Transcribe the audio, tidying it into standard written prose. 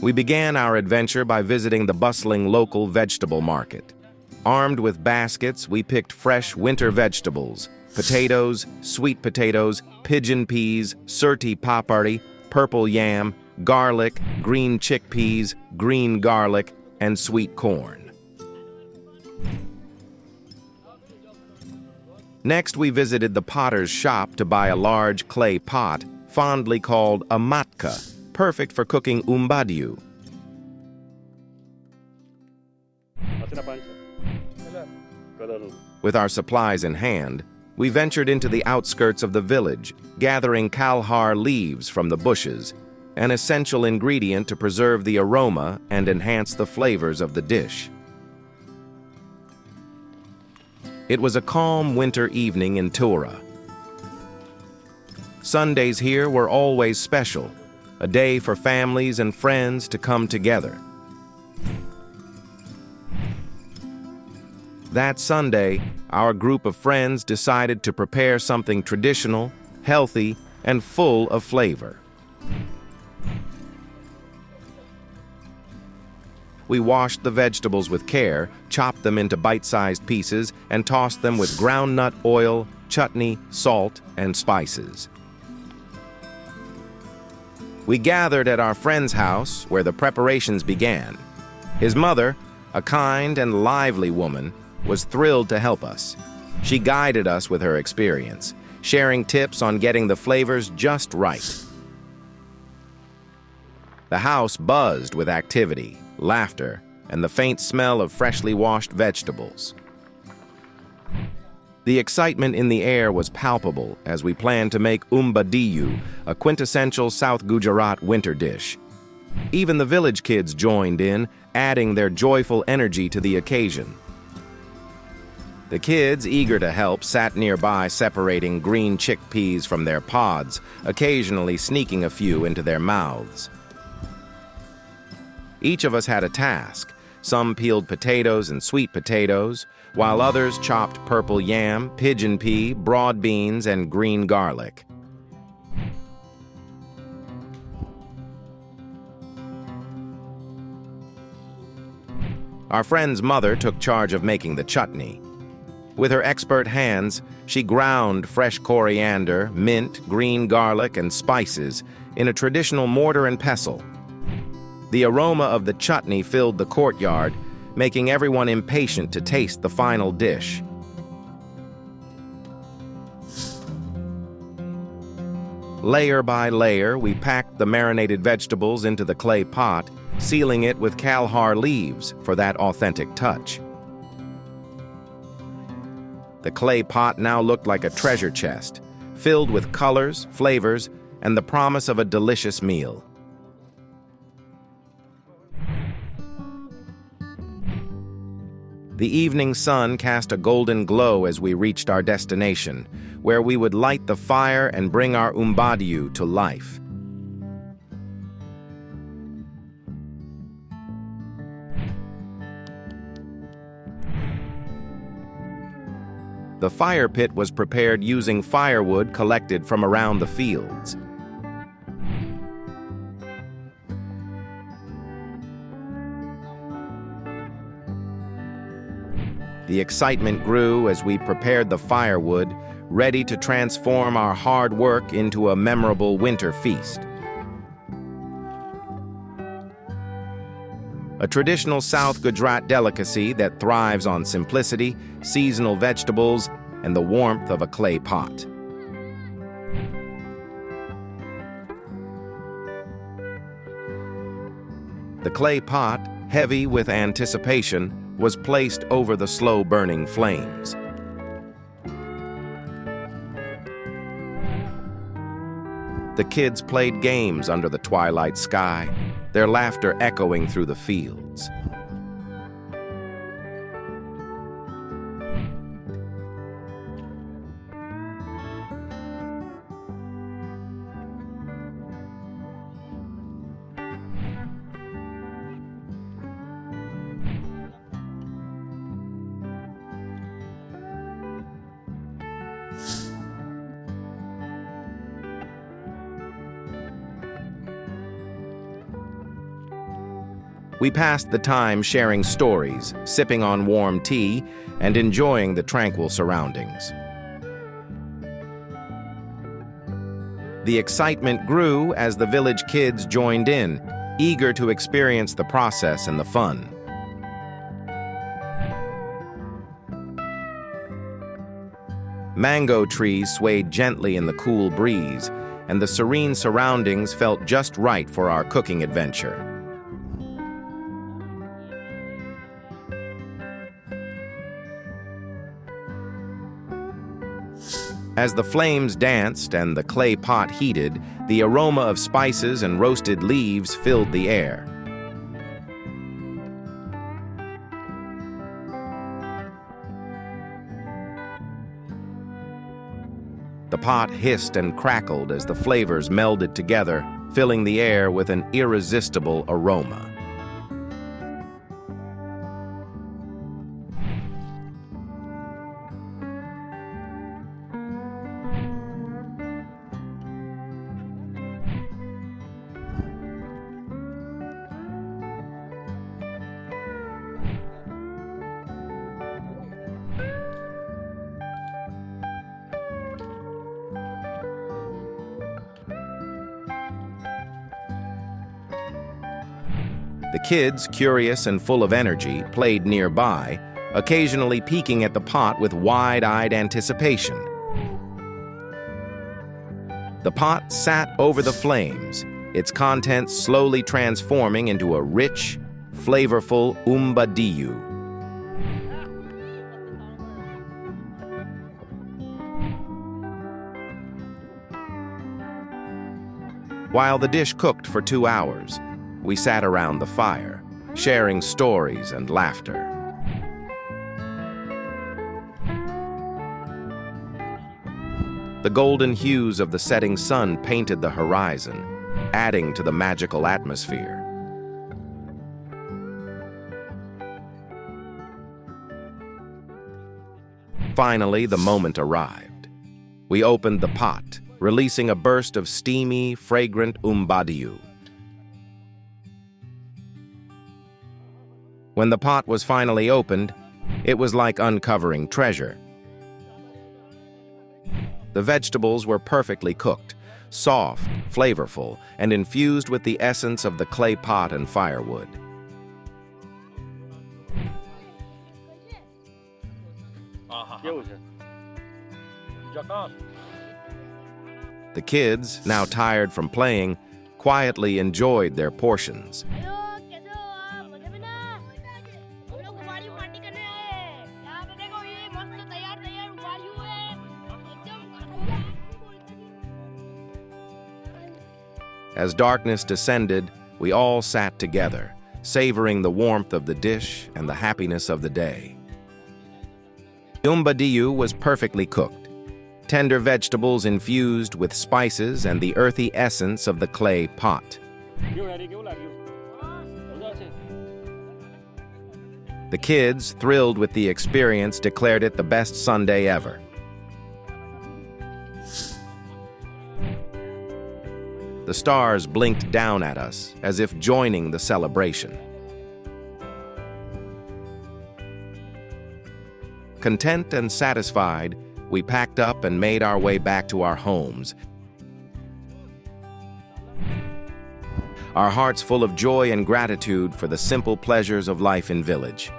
We began our adventure by visiting the bustling local vegetable market. Armed with baskets, we picked fresh winter vegetables: potatoes, sweet potatoes, pigeon peas, surti papardi, purple yam, garlic, green chickpeas, green garlic, and sweet corn. Next, we visited the potter's shop to buy a large clay pot, fondly called a matka, perfect for cooking umbadiu. With our supplies in hand, we ventured into the outskirts of the village, gathering kalhar leaves from the bushes, an essential ingredient to preserve the aroma and enhance the flavors of the dish. It was a calm winter evening in Tura. Sundays here were always special, a day for families and friends to come together. That Sunday, our group of friends decided to prepare something traditional, healthy, and full of flavor. We washed the vegetables with care, chopped them into bite-sized pieces, and tossed them with groundnut oil, chutney, salt, and spices. We gathered at our friend's house, where the preparations began. His mother, a kind and lively woman, was thrilled to help us. She guided us with her experience, sharing tips on getting the flavors just right. The house buzzed with activity, laughter, and the faint smell of freshly washed vegetables. The excitement in the air was palpable as we planned to make umbadiyu, a quintessential South Gujarat winter dish. Even the village kids joined in, adding their joyful energy to the occasion. The kids, eager to help, sat nearby separating green chickpeas from their pods, occasionally sneaking a few into their mouths. Each of us had a task. Some peeled potatoes and sweet potatoes, while others chopped purple yam, pigeon pea, broad beans, and green garlic. Our friend's mother took charge of making the chutney. With her expert hands, she ground fresh coriander, mint, green garlic, and spices in a traditional mortar and pestle. The aroma of the chutney filled the courtyard, making everyone impatient to taste the final dish. Layer by layer, we packed the marinated vegetables into the clay pot, sealing it with kalhar leaves for that authentic touch. The clay pot now looked like a treasure chest, filled with colors, flavors, and the promise of a delicious meal. The evening sun cast a golden glow as we reached our destination, where we would light the fire and bring our umbadiyu to life. The fire pit was prepared using firewood collected from around the fields. The excitement grew as we prepared the firewood, ready to transform our hard work into a memorable winter feast. A traditional South Gujarat delicacy that thrives on simplicity, seasonal vegetables, and the warmth of a clay pot. The clay pot, heavy with anticipation, was placed over the slow-burning flames. The kids played games under the twilight sky, their laughter echoing through the fields. We passed the time sharing stories, sipping on warm tea, and enjoying the tranquil surroundings. The excitement grew as the village kids joined in, eager to experience the process and the fun. Mango trees swayed gently in the cool breeze, and the serene surroundings felt just right for our cooking adventure. As the flames danced and the clay pot heated, the aroma of spices and roasted leaves filled the air. The pot hissed and crackled as the flavors melded together, filling the air with an irresistible aroma. The kids, curious and full of energy, played nearby, occasionally peeking at the pot with wide-eyed anticipation. The pot sat over the flames, its contents slowly transforming into a rich, flavorful umbadiyu. While the dish cooked for 2 hours, we sat around the fire, sharing stories and laughter. The golden hues of the setting sun painted the horizon, adding to the magical atmosphere. Finally, the moment arrived. We opened the pot, releasing a burst of steamy, fragrant umbadiyu. When the pot was finally opened, it was like uncovering treasure. The vegetables were perfectly cooked, soft, flavorful, and infused with the essence of the clay pot and firewood. The kids, now tired from playing, quietly enjoyed their portions. As darkness descended, we all sat together, savoring the warmth of the dish and the happiness of the day. Umbadiyu was perfectly cooked, tender vegetables infused with spices and the earthy essence of the clay pot. The kids, thrilled with the experience, declared it the best Sunday ever. The stars blinked down at us, as if joining the celebration. Content and satisfied, we packed up and made our way back to our homes, our hearts full of joy and gratitude for the simple pleasures of life in village.